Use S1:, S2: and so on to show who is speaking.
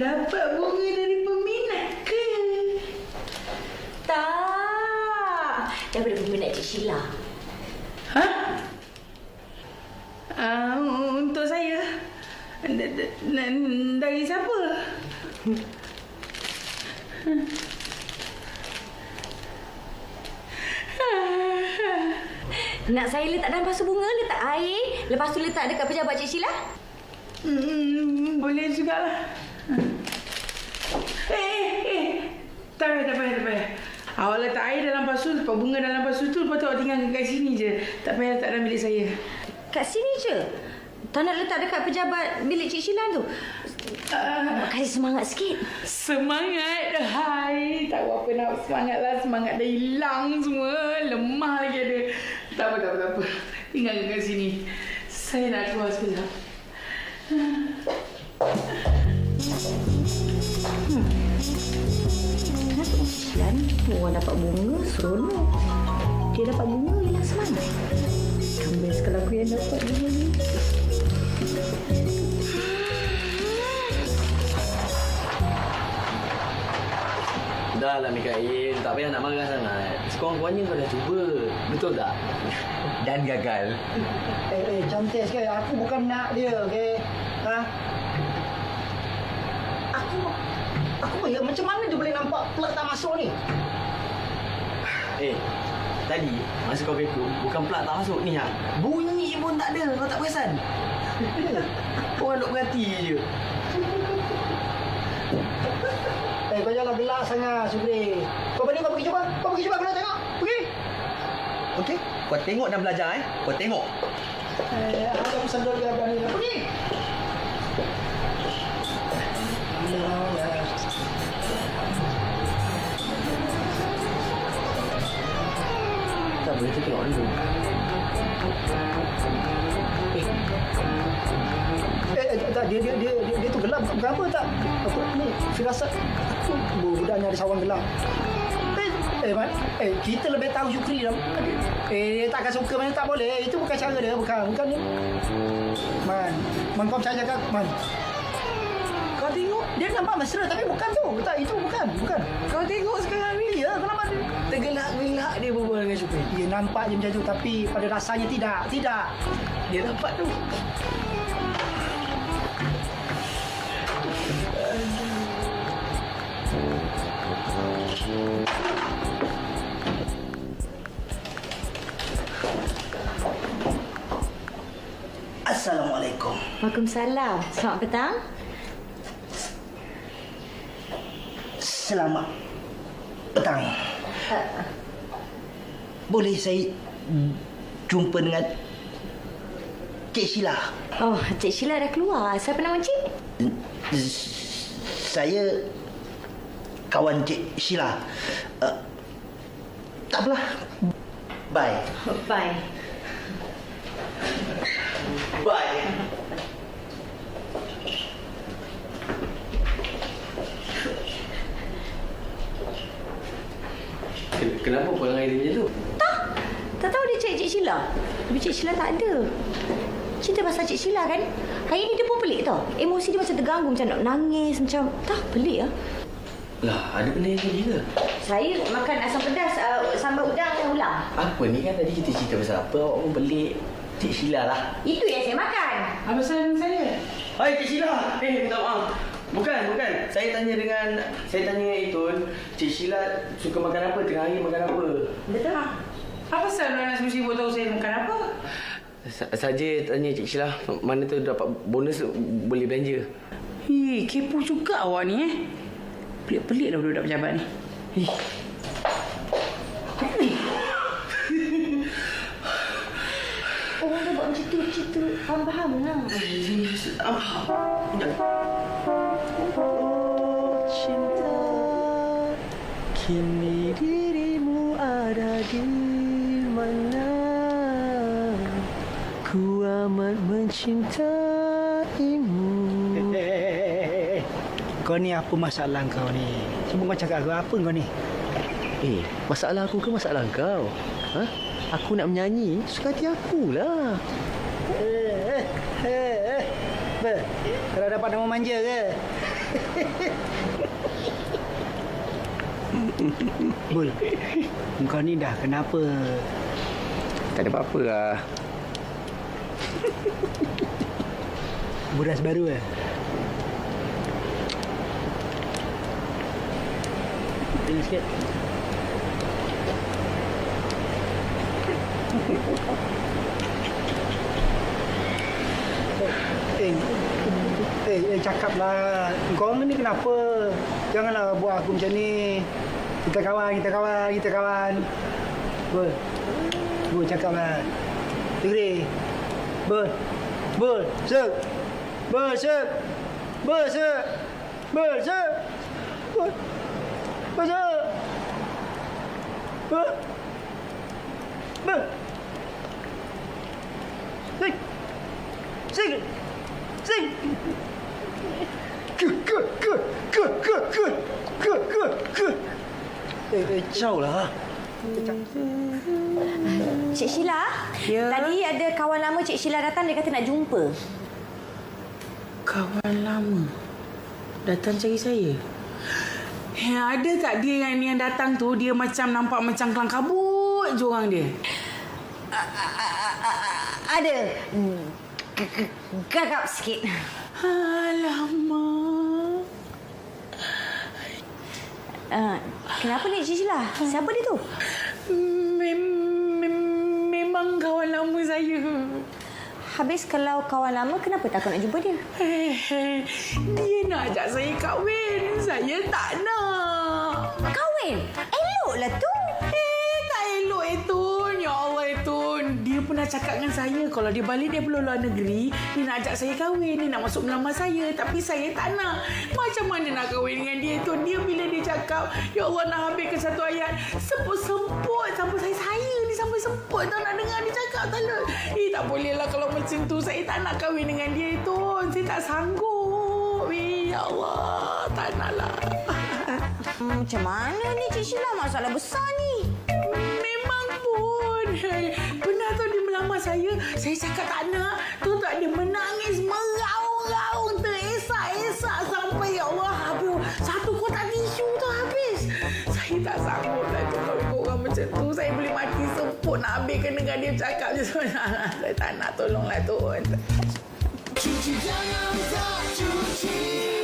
S1: Dapat bunga dari peminat ke?
S2: Tak. Daripada peminat Cik Sheila.
S1: Ha? Untuk saya. Dari siapa?
S2: Nak saya letak dalam pasu bunga, letak air, lepas tu letak dekat pejabat Cik Sheila?
S1: Boleh jugalah. Tak payah. Awak letak air dalam pasu, lepas bunga dalam pasu tu, lepas tu awak tinggal kat sini je. Tak payah letak dalam bilik saya.
S2: Kat sini je? Tak nak letak dekat pejabat bilik Cik Sheila tu? Kasih semangat sikit.
S1: Semangat? Hai, tak apa nak semangat lah. Semangat dah hilang semua. Lemah lagi ada. Tak apa. Tinggal kat sini. Saya nak keluar sekejap.
S2: Kenapa Cik Sheila ni? Orang dapat bunga, seronok. Dia dapat bunga, hilang semangat. Kambing kalau aku yang dapat bunga ni.
S3: Dah lah Mikael, tak payah nak marah sangat. Sekurang-kurangnya kau dah cuba. Betul tak? Dan gagal.
S4: Cantik sekali. Aku bukan nak dia, okey? Ha? Aku ya, macam mana dia boleh nampak plug tak masuk ni?
S3: Tadi masa kau vacuum, bukan plug tak masuk ni, bunyi pun tak ada. Kau tak perasan? Orang duk berhati je.
S4: Kau janganlah gelak sangat, Subri. Kau pergi cuba. Kau nak tengok. Pergi.
S3: Okey, kau tengok dan belajar Kau tengok.
S4: Aku sendal dia berani. Pergi.
S3: Tak boleh tengok dulu.
S4: Dia tu gelap. Kenapa tak? Aku ni firasat aku budaknya ada sawan gelap. Man. Kita lebih tahu Syukri dah. Dia takkan suka mana tak boleh. Itu bukan cara dia, bukan ni. Man kau percaya kan, Man? Kau tengok dia nampak mesra tapi bukan tu. Tak, itu bukan.
S3: Kau tengok sekarang ni.
S4: Ya, kenapa dia?
S3: Tergelak-gelak dia berbual dengan Syukri.
S4: Ya, nampak je macam tu tapi pada rasanya tidak.
S3: Dia dapat tu.
S4: Assalamualaikum.
S2: Waalaikumsalam. Selamat petang.
S4: Selamat petang. Boleh saya jumpa dengan Cik Sheila?
S2: Oh, Cik Sheila dah keluar. Siapa nama Cik?
S4: Saya kawan Cik Sheila. Tak apalah. Bye.
S2: Bye.
S3: Kenapa pulang air dia macam tu?
S2: Tak tahu dia cari Cik Sheila. Tapi Cik Sheila tak ada. Cerita pasal Cik Sheila kan? Hari ni dia pun pelik tau. Emosi dia macam terganggu, macam nak nangis, macam tak pelik lah.
S3: Lah, ada benda yang lagi ke?
S2: Saya makan asam pedas, sambal udang dan ulam.
S3: Apa ni kan tadi kita cerita pasal apa? Awak pun pelik. Cik Sheila lah.
S2: Itu yang saya makan.
S1: Apa salah saya?
S3: Hai Cik Sheila. Minta maaf. Bukan. Saya tanya dengan Itun, Cik Sheila suka makan apa? Tengah hari makan apa?
S2: Betul.
S1: Apa salah nak mesti buat tahu saya makan apa?
S3: Saja tanya Cik Sheila, mana tu dapat bonus boleh belanja.
S1: Kepo juga awak ni Pelik-pelik lah budak-budak pejabat ni.
S2: Orang dah buat macam tu, faham lah.
S4: Cinta, kini dirimu ada di mana? Ku amat mencintaimu. Kau ni apa masalah kau ni? Cuma kau cakap apa kau ni?
S5: Masalah aku ke masalah kau? Ha? Aku nak menyanyi, suka hati akulah.
S4: Apa? Kalau dapat nama manja ke? Bul, kau ni dah kenapa?
S5: Tak ada apa-apa lah.
S4: Beras baru eh? Tengok sikit. Cakaplah. Kau ni kenapa? Janganlah buat aku macam ni. Kita kawan. Bul, cakaplah. Tegri. Bul, sek. Bul, sek. Bul, sek. Bul, sek. Bul, sek. Bul. Bul. Sek. Sek. Jauh lah.
S2: Cik Sheila,
S1: Ya?
S2: tadi ada kawan lama Cik Sheila datang, dia kata nak jumpa.
S1: Kawan lama datang cari saya. Ada tak dia yang datang tu, dia macam nampak macam kelang kabut je orang dia.
S2: Ada. Gagap sikit.
S1: Alamak.
S2: Kenapa ni Cik Sheila? Siapa dia tu?
S1: Memang kawan lama saya.
S2: Habis kalau kawan lama, kenapa takut nak jumpa dia?
S1: Dia nak ajak saya kahwin. Saya tak nak.
S2: Kahwin? Eloklah tu.
S1: Tak elok Etun. Ya Allah Etun. Dia pernah cakap dengan saya kalau dia balik dia luar negeri, dia nak ajak saya kahwin. Dia nak masuk melamar saya. Tapi saya tak nak. Macam mana nak kahwin dengan dia Etun? Dia bila dia cakap, ya Allah nak habiskan satu ayat. Semput-semput. Sampai saya ni sampai semput tak nak dengar dia cakap. Tak boleh lah kalau macam tu. Saya tak nak kahwin dengan dia Etun. Saya tak sanggup. Ya Allah. Tak nak lah.
S2: Macam mana ni Cik Sheila? Masalah besar ni.
S1: Memang pun. Pernah tu dia melamar saya. Saya cakap tak nak. Tu tak dia menangis. Meraung-raung. Teresak-esak. Sampai ya Allah habis. Satu kotak tisu tu habis. Saya tak sanggup lah tu. Kalau korang macam tu. Saya boleh mati semput. Nak habiskan dengan dia cakap je. Saya tak nak. Tolonglah tu.
S6: Cuci jangan tak cuci.